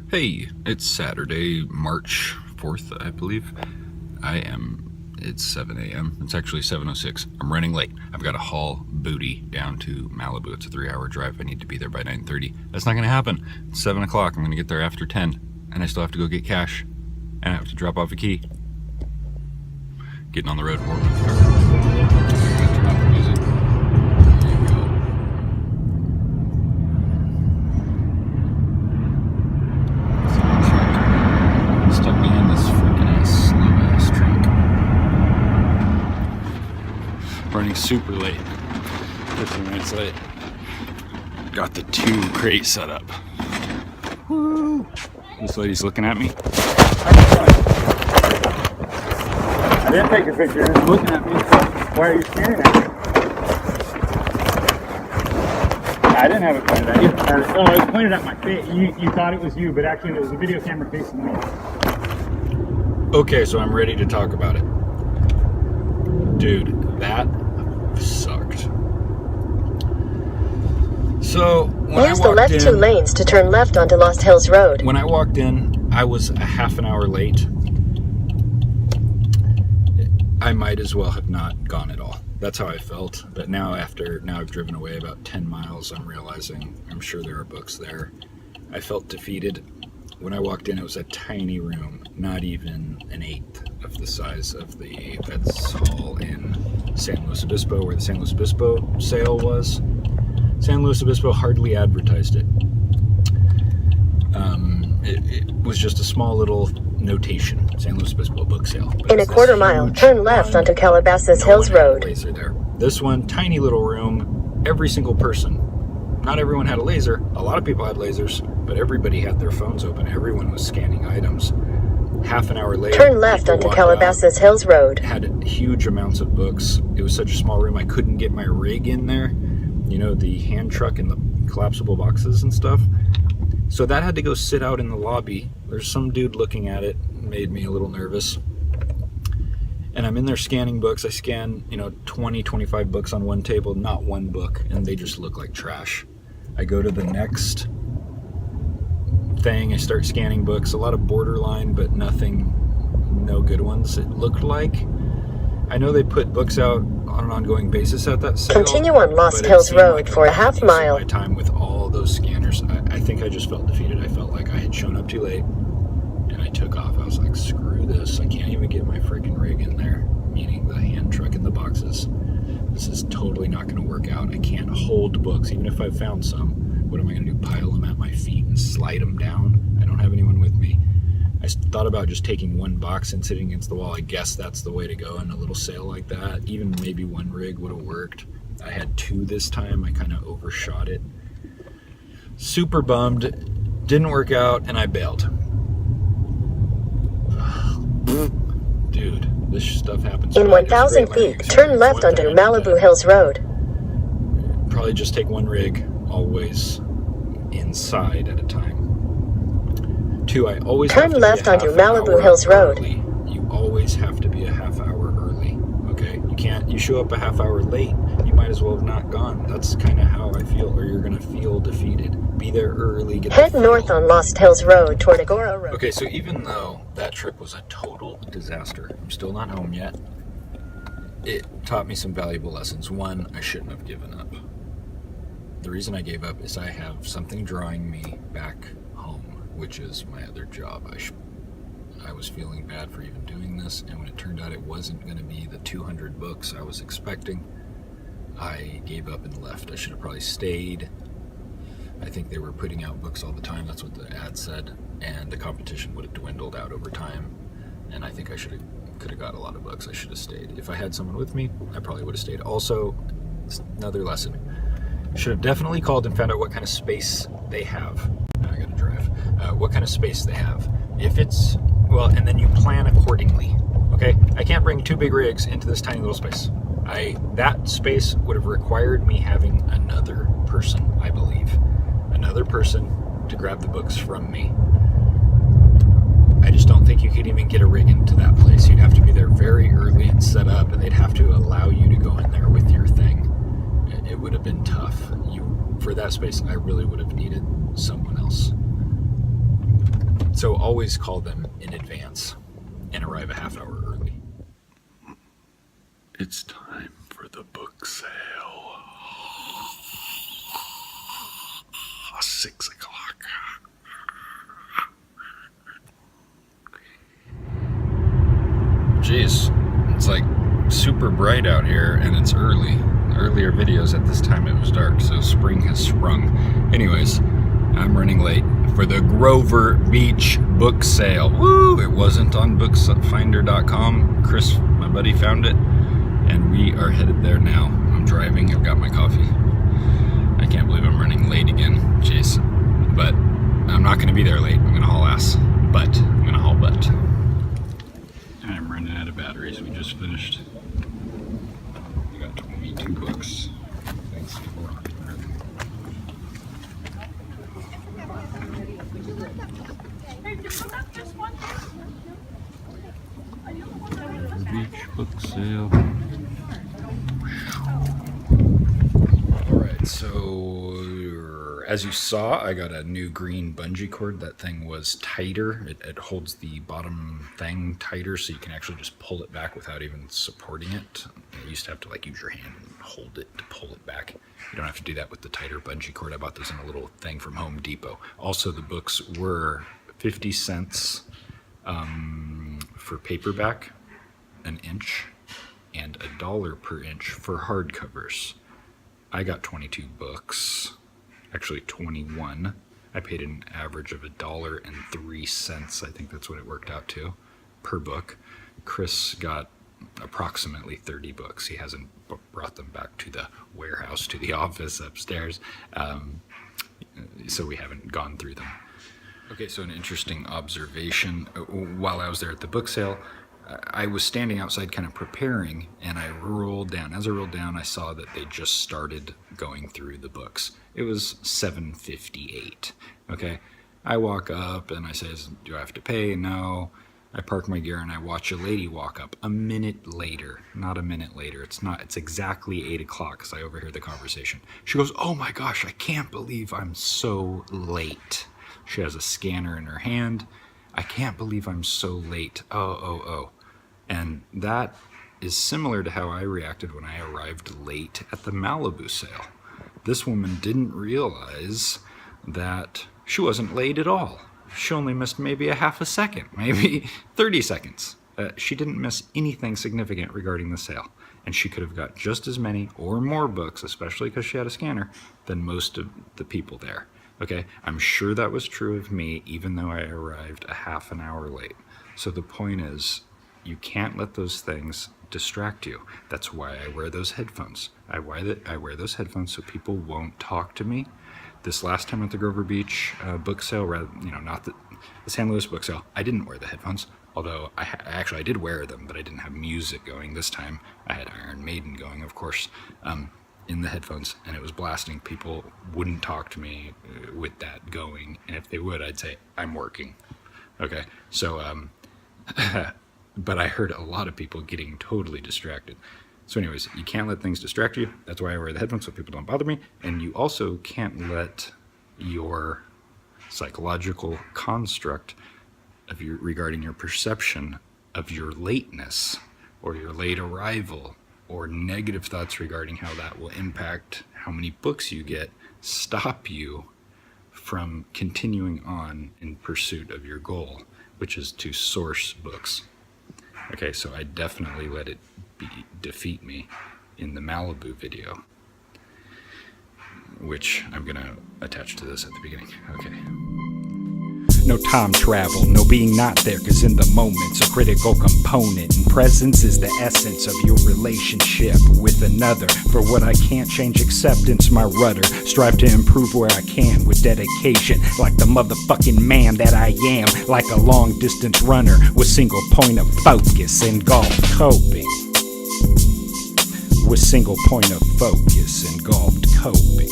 Hey, it's Saturday, March 4th, I believe. It's 7 a.m. It's actually 7:06. I'm running late. I've got to haul booty down to Malibu. It's a 3-hour drive. I need to be there by 9:30. That's not going to happen. It's 7 o'clock. I'm going to get there after 10. And I still have to go get cash. And I have to drop off a key. Getting on the road. Turn off the music. There you go. Stuck behind this freaking ass, slow ass truck. Running super late. 15 minutes late. Got the 2 crate set up. Woo! This lady's looking at me. I didn't take a picture. You're looking at me. Why are you staring at me? I didn't have it pointed at you. Oh, it was pointed at my face. You thought it was you, but actually there was a video camera facing me. Okay, so I'm ready to talk about it. Dude, that sucked. So, use the left 2 lanes to turn left onto Lost Hills Road. When I walked in, I was a half an hour late. I might as well have not gone at all. That's how I felt. But now I've driven away about 10 miles, I'm realizing I'm sure there are books there. I felt defeated. When I walked in, it was a tiny room, not even an eighth of the size of the Vets Hall in San Luis Obispo, where the San Luis Obispo sale was. San Luis Obispo hardly advertised it. It was just a small little notation, San Luis Obispo book sale. In a quarter mile, turn left onto Calabasas Hills Road. Laser there. This one, tiny little room, every single person. Not everyone had a laser. A lot of people had lasers, but everybody had their phones open. Everyone was scanning items. Half an hour later, turn left onto Calabasas Hills Road. Had huge amounts of books. It was such a small room, I couldn't get my rig in there. You know, the hand truck and the collapsible boxes and stuff. So that had to go sit out in the lobby. There's some dude looking at it. Made me a little nervous. And I'm in there scanning books. I scan, 20, 25 books on one table, not one book, and they just look like trash. I go to the next thing. I start scanning books. A lot of borderline, but no good ones, it looked like. I know they put books out on an ongoing basis at that sale. Continue on Lost Hills Road for a half mile. My time with all those scanners, I think I just felt defeated. I felt like I had shown up too late, and I took off. I was like, screw this. I can't even get my freaking rig in there, meaning the hand truck and the boxes. This is totally not going to work out. I can't hold books, even if I found some. What am I going to do, pile them at my feet and slide them down? I don't have anyone with me. I thought about just taking one box and sitting against the wall. I guess that's the way to go in a little sale like that. Even maybe one rig would have worked. I had 2 this time. I kind of overshot it. Super bummed. Didn't work out, and I bailed. Dude, this stuff happens. In 1,000 feet, turn left onto Malibu Hills Road. Probably just take one rig, always inside at a time. 2, I always turn left onto Malibu Hills Road. Early. You always have to be a half hour early, okay? You show up a half hour late, you might as well have not gone. That's kind of how I feel, or you're going to feel defeated. Be there early. Head north on Lost Hills Road toward Agora Road. Okay, so even though that trip was a total disaster, I'm still not home yet. It taught me some valuable lessons. 1, I shouldn't have given up. The reason I gave up is I have something drawing me back home, which is my other job. I was feeling bad for even doing this, and when it turned out it wasn't going to be the 200 books I was expecting, I gave up and left. I should have probably stayed. I think they were putting out books all the time. That's what the ad said, and the competition would have dwindled out over time, and I think I could have got a lot of books. I should have stayed. If I had someone with me, I probably would have stayed. Also, another lesson. Should have definitely called and found out what kind of space they have. I gotta drive. What kind of space they have. If it's, well, and then you plan accordingly, okay? I can't bring 2 big rigs into this tiny little space. That space would have required me having another person, I believe. Another person to grab the books from me. I just don't think you could even get a rig into that place. You'd have to be there very early and set up, and they'd have to allow you to go in there with your thing. It would have been tough. For that space, I really would have needed someone else. So always call them in advance and arrive a half hour early. It's time for the book sale. 6 o'clock. Jeez, it's like super bright out here and it's early. Earlier videos at this time it was dark, so spring has sprung. Anyways, I'm running late for the Brover Beach book sale. Woo! It wasn't on bookfinder.com. Chris, my buddy, found it, and we are headed there now. I'm driving, I've got my coffee. I can't believe I'm running late again. Jeez. But I'm not going to be there late. I'm going to haul ass. But I'm going to haul butt. I'm running out of batteries. We just finished. We got 22 books. Thanks for Beach book sale. Alright, so as you saw, I got a new green bungee cord. That thing was tighter. It holds the bottom thing tighter, so you can actually just pull it back without even supporting it. You used to have to like use your hand and hold it to pull it back. You don't have to do that with the tighter bungee cord. I bought this in a little thing from Home Depot. Also, the books were 50 cents for paperback, an inch, and $1 per inch for hardcovers. I got 22 books, actually 21. I paid an average of $1.03. I think that's what it worked out to per book. Chris got approximately 30 books. He hasn't brought them back to the warehouse, to the office upstairs, so we haven't gone through them. Okay, so an interesting observation. While I was there at the book sale, I was standing outside kind of preparing, and I rolled down. As I rolled down, I saw that they just started going through the books. It was 7:58, okay? I walk up and I says, do I have to pay? No. I park my gear and I watch a lady walk up a minute later, not a minute later. It's exactly 8 o'clock because I overhear the conversation. She goes, oh my gosh, I can't believe I'm so late. She has a scanner in her hand. I can't believe I'm so late. Oh. And that is similar to how I reacted when I arrived late at the Malibu sale. This woman didn't realize that she wasn't late at all. She only missed maybe a half a second, maybe 30 seconds. She didn't miss anything significant regarding the sale. And she could have got just as many or more books, especially because she had a scanner, than most of the people there. Okay, I'm sure that was true of me, even though I arrived a half an hour late. So the point is, you can't let those things distract you. That's why I wear those headphones. I wear those headphones so people won't talk to me. This last time at the Brover Beach book sale, rather, not the San Luis book sale, I didn't wear the headphones. Although I did wear them, but I didn't have music going this time. I had Iron Maiden going, of course, in the headphones, and it was blasting. People wouldn't talk to me with that going, and if they would, I'd say, I'm working. Okay, so, but I heard a lot of people getting totally distracted. So anyways, you can't let things distract you. That's why I wear the headphones, so people don't bother me. And you also can't let your psychological construct regarding your perception of your lateness or your late arrival or negative thoughts regarding how that will impact how many books you get stop you from continuing on in pursuit of your goal, which is to source books. Okay, so I definitely let it defeat me in the Malibu video, which I'm gonna attach to this at the beginning. Okay. No time travel, no being not there, cause in the moment's a critical component, and presence is the essence of your relationship with another. For what I can't change, acceptance my rudder. Strive to improve where I can with dedication, like the motherfucking man that I am, like a long distance runner with single point of focus and golf coping. With single point of focus and golf coping.